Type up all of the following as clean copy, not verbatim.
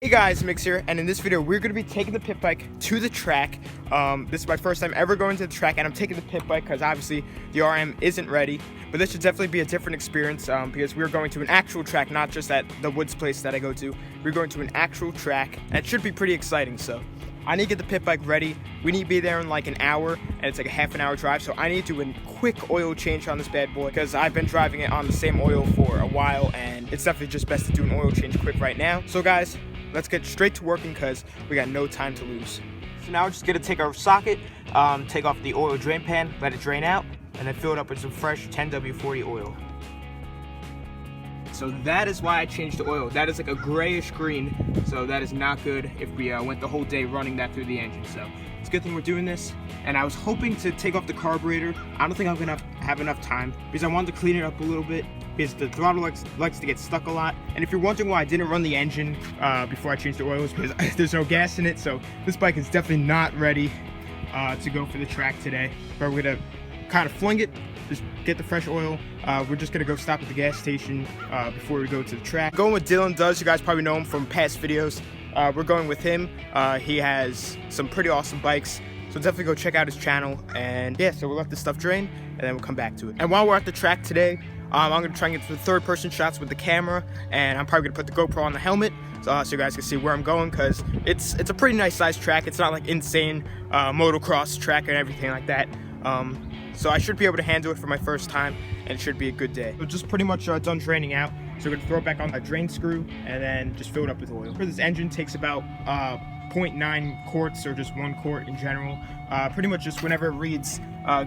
Hey guys, Mix here, and in this video we're going to be taking the pit bike to the track. This is my first time ever going to the track, and I'm taking the pit bike because obviously the RM isn't ready. But this should definitely be a different experience because we're going to an actual track, not just at the woods place that I go to. We're going to an actual track, and it should be pretty exciting. So I need to get the pit bike ready. We need to be there in like an hour, and it's like a half an hour drive. So I need to do a quick oil change on this bad boy because I've been driving it on the same oil for a while, and it's definitely just best to do an oil change quick right now. So guys, let's get straight to working because we got no time to lose. So now we're just gonna take our socket, take off the oil drain pan, let it drain out, and then fill it up with some fresh 10W40 oil. So that is why I changed the oil. That is like a grayish green, so that is not good if we went the whole day running that through the engine. So it's a good thing we're doing this. And I was hoping to take off the carburetor. I don't think I'm gonna have enough time because I wanted to clean it up a little bit because the throttle likes to get stuck a lot. And if you're wondering why I didn't run the engine before I changed the oil, it's because there's no gas in it. So this bike is definitely not ready to go for the track today. But we're gonna kind of fling it, just get the fresh oil. We're just gonna go stop at the gas station before we go to the track. Going with Dylan Does, you guys probably know him from past videos. We're going with him. He has some pretty awesome bikes, so definitely go check out his channel. And yeah, so we'll let this stuff drain and then we'll come back to it. And while we're at the track today, I'm gonna try and get to the third-person shots with the camera, and I'm probably gonna put the GoPro on the helmet so you guys can see where I'm going, because it's a pretty nice sized track. It's not like insane motocross track and everything like that. So I should be able to handle it for my first time, and it should be a good day. So just pretty much done draining out. So we're gonna throw it back on a drain screw and then just fill it up with oil. For this engine takes about 0.9 quarts or just 1 quart in general. Pretty much just whenever it reads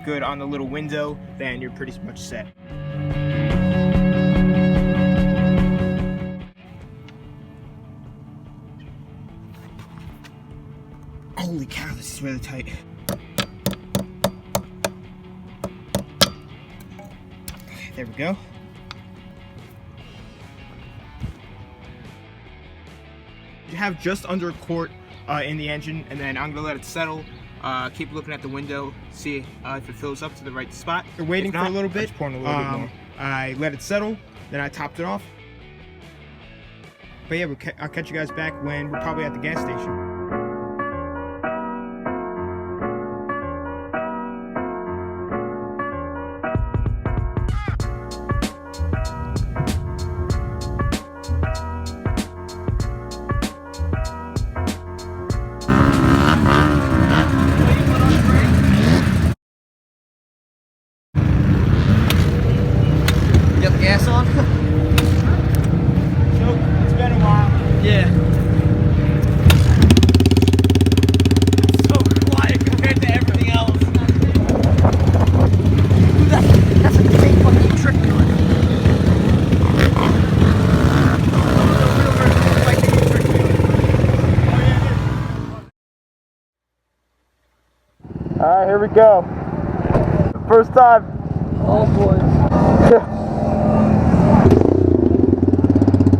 good on the little window, then you're pretty much set. Holy cow, this is really tight. There we go. You have just under a quart in the engine, and then I'm gonna let it settle. Keep looking at the window, see if it fills up to the right spot. You're waiting for a little bit. Pouring a little bit more. I let it settle, then I topped it off. But yeah, I'll catch you guys back when we're probably at the gas station. Gas on? So, it's been a while. Yeah. It's so quiet compared to everything else. Dude, that's a big fucking trick to it. Alright, here we go. First time. Oh boy.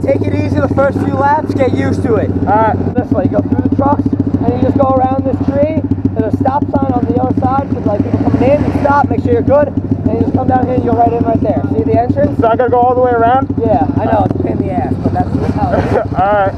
Take it easy the first few laps, get used to it. Alright. This way, you go through the trucks, and you just go around this tree. There's a stop sign on the other side, because like people coming in, you stop, make sure you're good, and you just come down here and you go right in right there. See the entrance? So I gotta go all the way around? Yeah, I know, it's a pain in the ass, but that's how it is. Alright.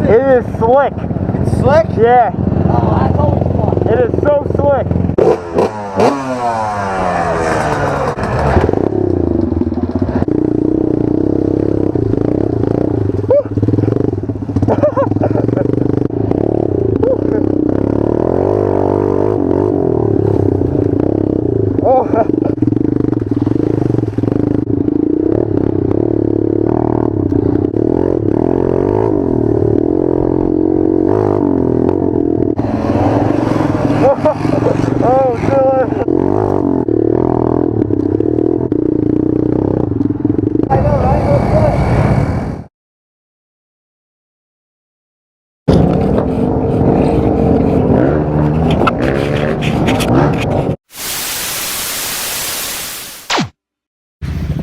It is slick. It's slick? Yeah. It is so slick.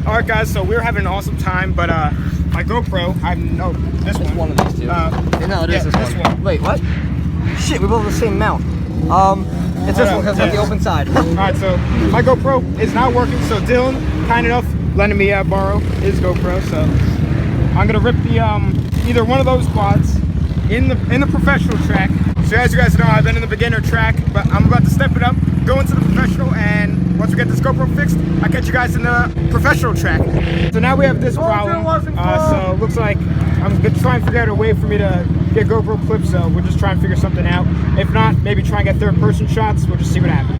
Alright guys, so we're having an awesome time, but my GoPro, this one. One of these two. No, it is this one. Wait, what? Shit, we both have the same mount. It's this one because it's the open side. Alright, so my GoPro is not working, so Dylan, kind enough, letting me borrow his GoPro, so I'm gonna rip the either one of those quads in the professional track. So as you guys know, I've been in the beginner track, but I'm about to step it up, go into the professional, and once we get this GoPro fixed, I'll catch you guys in the professional track. So now we have this problem, so it looks like I'm gonna try and figure out a way for me to get GoPro clips, so we'll just try and figure something out. If not, maybe try and get third-person shots. We'll just see what happens.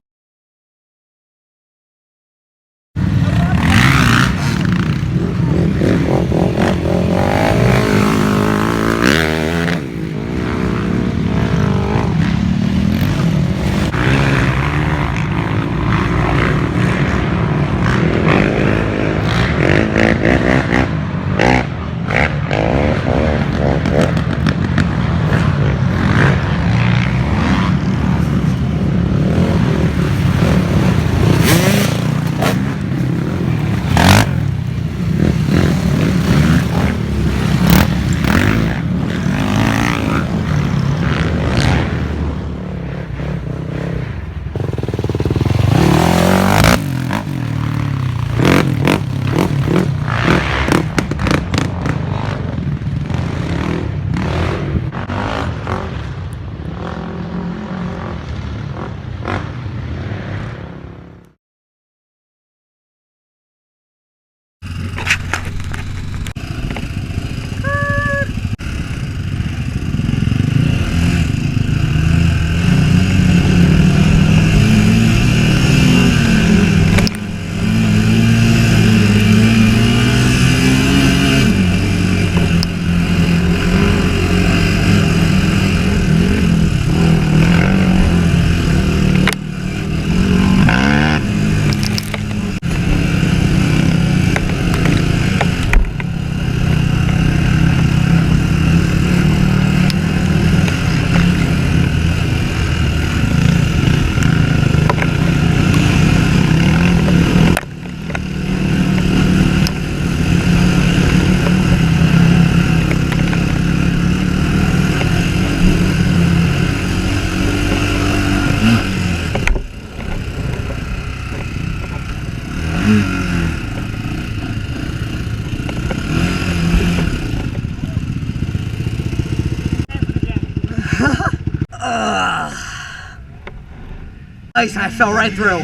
Nice, I fell right through.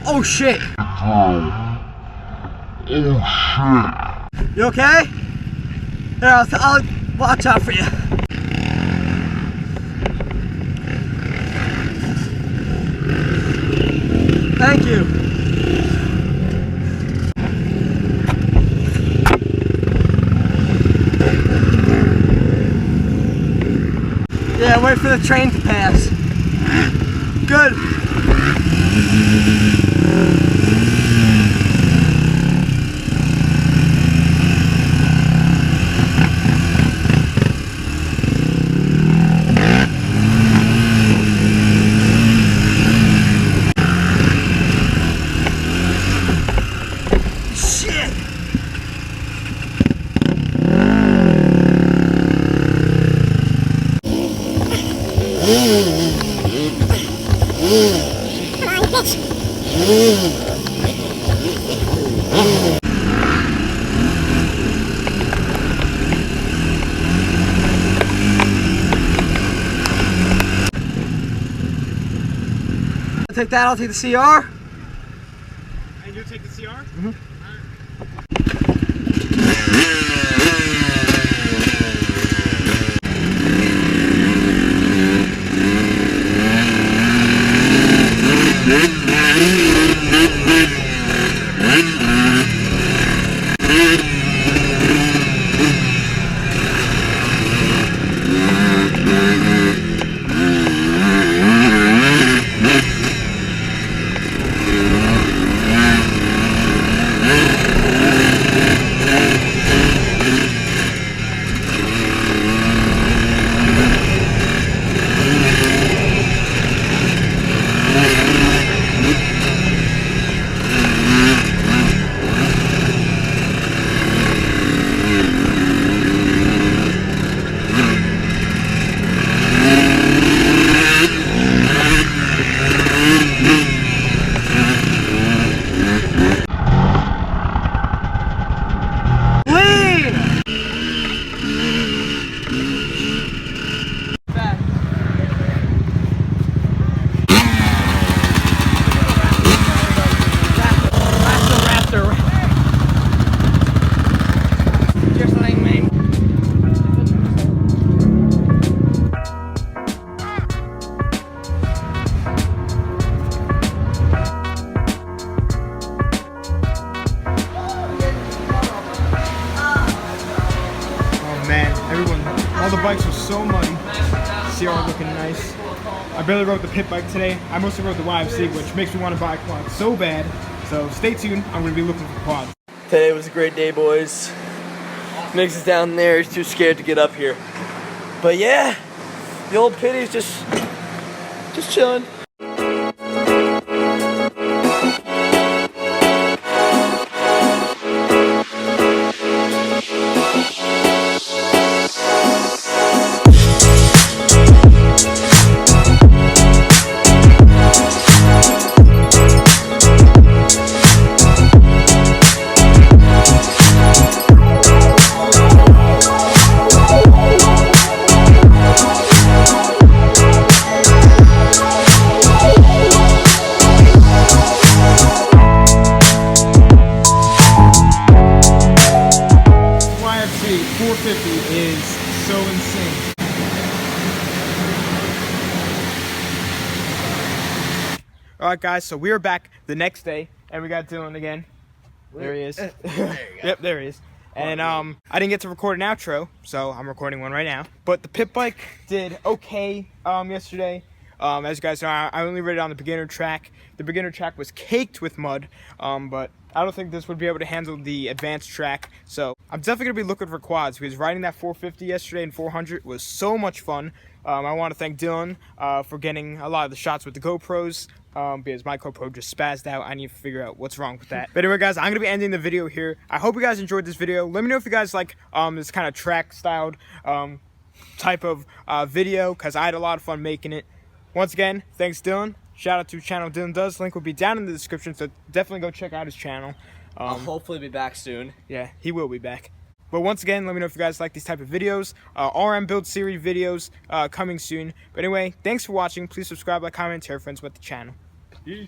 Oh shit. You okay? Here, I'll watch out for you. Thank you. Yeah, wait for the train to pass. Good. take that, I'll take the CR. And you'll take the CR? Mm-hmm. All the bikes are so muddy. CR looking nice. I barely rode the pit bike today. I mostly rode the YFC, which makes me want to buy a quad so bad. So stay tuned. I'm going to be looking for quads. Today was a great day, boys. Mix is down there. He's too scared to get up here. But yeah, the old pitty's just chilling. Is so insane. Alright guys, so we are back the next day and we got Dylan again. There he is. There you go. Yep, there he is. And I didn't get to record an outro, so I'm recording one right now. But the pit bike did okay yesterday. As you guys know, I only rode it on the beginner track. The beginner track was caked with mud, but I don't think this would be able to handle the advanced track. So I'm definitely going to be looking for quads because riding that 450 yesterday and 400 was so much fun. I want to thank Dylan for getting a lot of the shots with the GoPros because my GoPro just spazzed out. I need to figure out what's wrong with that. But anyway, guys, I'm going to be ending the video here. I hope you guys enjoyed this video. Let me know if you guys like this kind of track-styled type of video because I had a lot of fun making it. Once again, thanks Dylan. Shout out to channel Dylan Does. Link will be down in the description, so definitely go check out his channel. I'll hopefully be back soon. Yeah, he will be back. But once again, let me know if you guys like these type of videos. RM Build Series videos coming soon. But anyway, thanks for watching. Please subscribe, like, comment, and tell your friends about the channel.